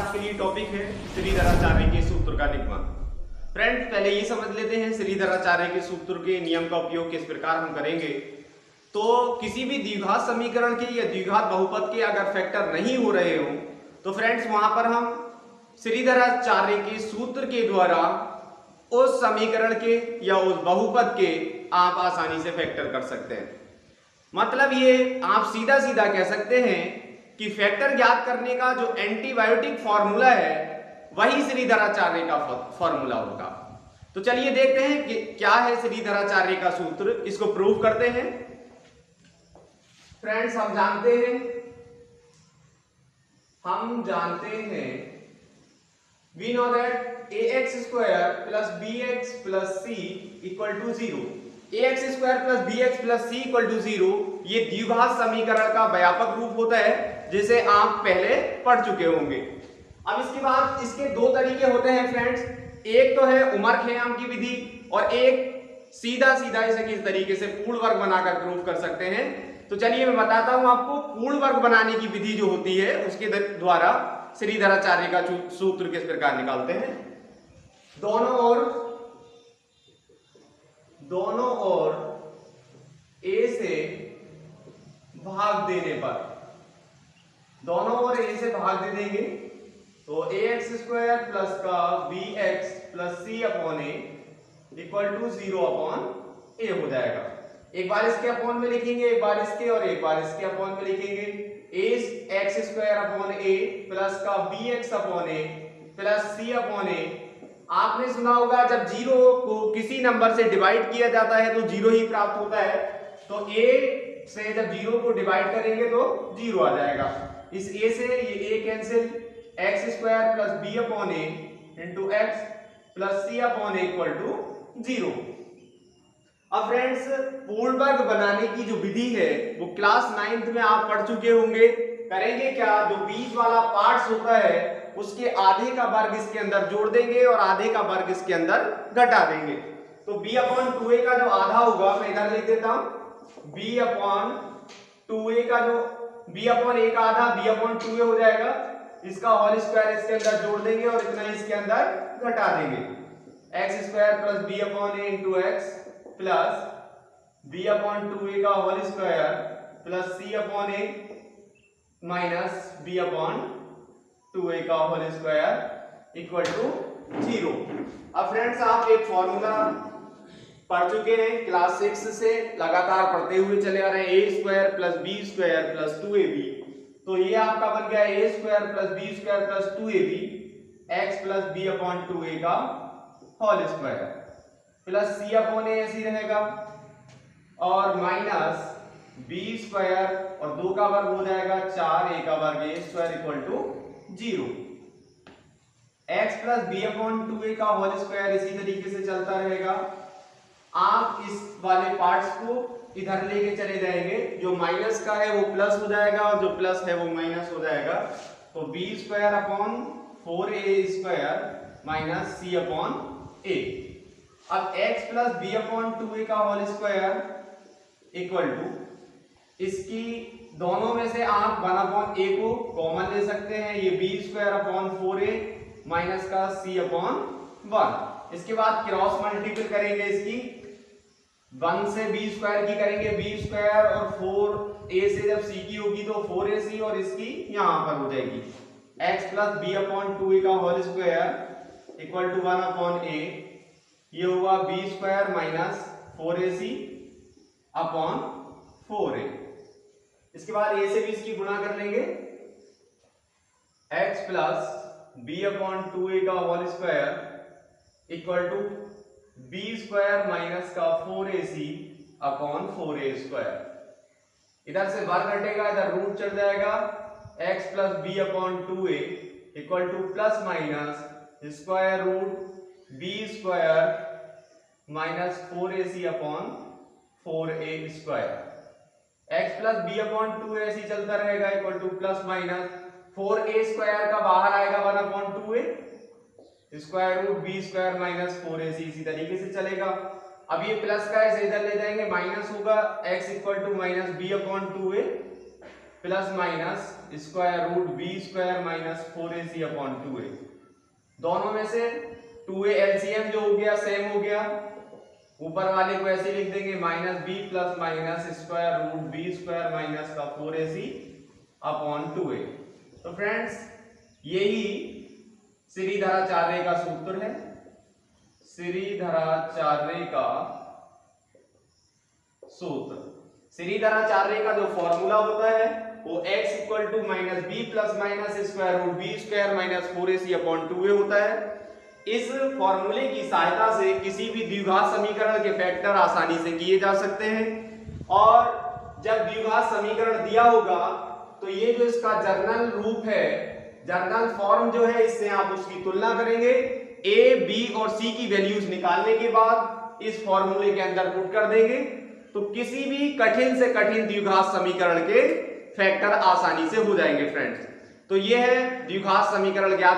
आज के लिए टॉपिक है श्रीधराचार्य के सूत्र का निगमन। फ्रेंड्स, पहले ये समझ लेते हैं श्रीधराचार्य के सूत्र के नियम का उपयोग किस प्रकार हम करेंगे। तो किसी भी द्विघात समीकरण के या द्विघात बहुपद के अगर फैक्टर नहीं हो रहे हो तो फ्रेंड्स वहां पर हम श्रीधराचार्य के सूत्र के द्वारा उस समीकरण के या उस बहुपद के आप आसानी से फैक्टर कर सकते हैं। मतलब ये आप सीधा सीधा कह सकते हैं कि फैक्टर ज्ञात करने का जो एंटीबायोटिक फॉर्मूला है वही श्रीधराचार्य का फॉर्मूला होगा। तो चलिए देखते हैं कि क्या है श्रीधराचार्य का सूत्र, इसको प्रूव करते हैं। फ्रेंड्स, हम जानते हैं we know that ax square plus bx plus c equal to 0। ax square plus bx plus c equal to 0 ये द्विघात समीकरण का व्यापक रूप होता है जिसे आप पहले पढ़ चुके होंगे। अब इसके बाद इसके दो तरीके होते हैं फ्रेंड्स, एक तो है उमर-खयाम की विधि और एक सीधा सीधा इसे किस तरीके से पूर्ण वर्ग बनाकर प्रूव कर सकते हैं। तो चलिए मैं बताता हूं आपको पूर्ण वर्ग बनाने की विधि जो होती है उसके द्वारा श्रीधराचार्य का सूत्र किस प्रकार निकालते हैं। दोनों ओर a से भाग देने पर, दोनों ओर a से भाग दे देंगे तो ax स्क्वायर प्लस का bx plus c upon a equal to 0 upon a हो जाएगा। एक बार इसके अपॉन में लिखेंगे, एक बार इसके और एक बार इसके अपॉन में लिखेंगे। ax square upon a plus का bx upon a plus c upon a। आपने सुना होगा जब जीरो को किसी नंबर से डिवाइड किया जाता है तो जीरो ही प्राप्त होता है। तो a से जब जीरो को डिवाइड करेंगे तो जीरो आ जाएगा। इस a से ये a cancel, x square plus b upon a into x plus c upon a equal to 0। अब फ्रेंड्स, पूर्ण वर्ग बनाने की जो विधि है वो क्लास 9th में आप पढ़ चुके होंगे। करेंगे क्या, जो बीच वाला पार्ट्स होता है उसके आधे का वर्ग इसके अंदर जोड़ देंगे और आधे का वर्ग इसके अंदर घटा देंगे। तो b अपॉन 2a का जो आधा होगा मैं इधर लिख देता हूं, b अपॉन 2a का जो b अपॉन a का आधा b अपॉन 2a हो जाएगा। इसका होल स्क्वायर इसके अंदर जोड़ देंगे और इतना इसके अंदर घटा देंगे। x square plus b upon a into x plus b upon 2a का whole square plus c upon a minus b upon 2a का होल स्क्वायर इक्वल टू 0। अब फ्रेंड्स, आप एक फॉर्मूला पढ़ चुके हैं क्लास 6 से, लगातार पढ़ते हुए चले आ रहे हैं, a square plus b square plus 2ab। तो ये आपका बन गया a square plus b square plus 2ab x plus b upon 2a का whole square plus c upon a ऐसी रहेगा और माइनस b स्क्वायर और 2 का वर्ग हो जाएगा 4a का वर्ग a square equal to 0। x plus b upon 2a का होल स्क्वायर इसी तरीके से चलता रहेगा। आप इस वाले पार्ट्स को इधर लेके चले जाएंगे, जो माइनस का है वो प्लस हो जाएगा और जो प्लस है वो माइनस हो जाएगा। तो b square upon 4a square minus c upon a। अब x plus b upon 2a का होल स्क्वायर इक्वल टू, इसकी दोनों में से आप 1 अपॉन a को कॉमन ले सकते हैं, ये b square upon 4a minus का c अपॉन 1। इसके बाद क्रॉस मल्टीपल करेंगे, इसकी 1 से b स्क्वायर की करेंगे, b स्क्वायर और 4a से जब c की होगी तो 4ac और इसकी यहां पर हो जाएगी x plus b upon 2a का whole square equal to 1 upon a। ये हुआ b square minus 4ac upon 4a। इसके बाद a से भी इसकी गुणा कर लेंगे, x plus b upon 2a का whole square equal to b square minus का 4ac अपॉन 4a स्क्वायर। इधर से वर्ग घटेगा, इधर रूट चढ़ जाएगा, x plus b upon 2a equal to plus minus square root b square minus 4ac upon 4a square. x plus b upon 2a ऐसे चलता रहेगा equal to plus minus 4a square का बाहर आएगा 1 upon 2a square root b square minus 4ac इसी तरीके से चलेगा। अब ये प्लस का है, इधर ले जाएंगे, माइनस होगा, x equal to minus b upon 2a plus minus square root B square minus 4ac upon 2a। दोनों में से 2a एलसीएम जो हो गया सेम हो गया, ऊपर वाले को ऐसे लिख देंगे minus B plus minus square root B square minus का 4ac अपॉन 2a। तो फ्रेंड्स यही श्रीधराचार्य का सूत्र है। श्रीधराचार्य का सूत्र, श्रीधराचार्य का जो फॉर्मूला होता है वो x equal to minus B plus minus square root B square minus 4ac upon 2a होता है। इस फॉर्मूले की सहायता से किसी भी द्विघात समीकरण के फैक्टर आसानी से किए जा सकते हैं, और जब द्विघात समीकरण दिया होगा तो ये जो इसका जर्नल रूप है, जर्नल फॉर्म जो है, इससे आप उसकी तुलना करेंगे। a, b और c की वैल्यूज निकालने के बाद इस फॉर्मूले के अंदर पुट कर देंगे तो किसी भी कठिन से कठिन द्विघात समीकरण के फैक्टर आसानी से हो जाएंगे फ्रेंड्स। तो ये है द्विघात समीकरण ज्ञात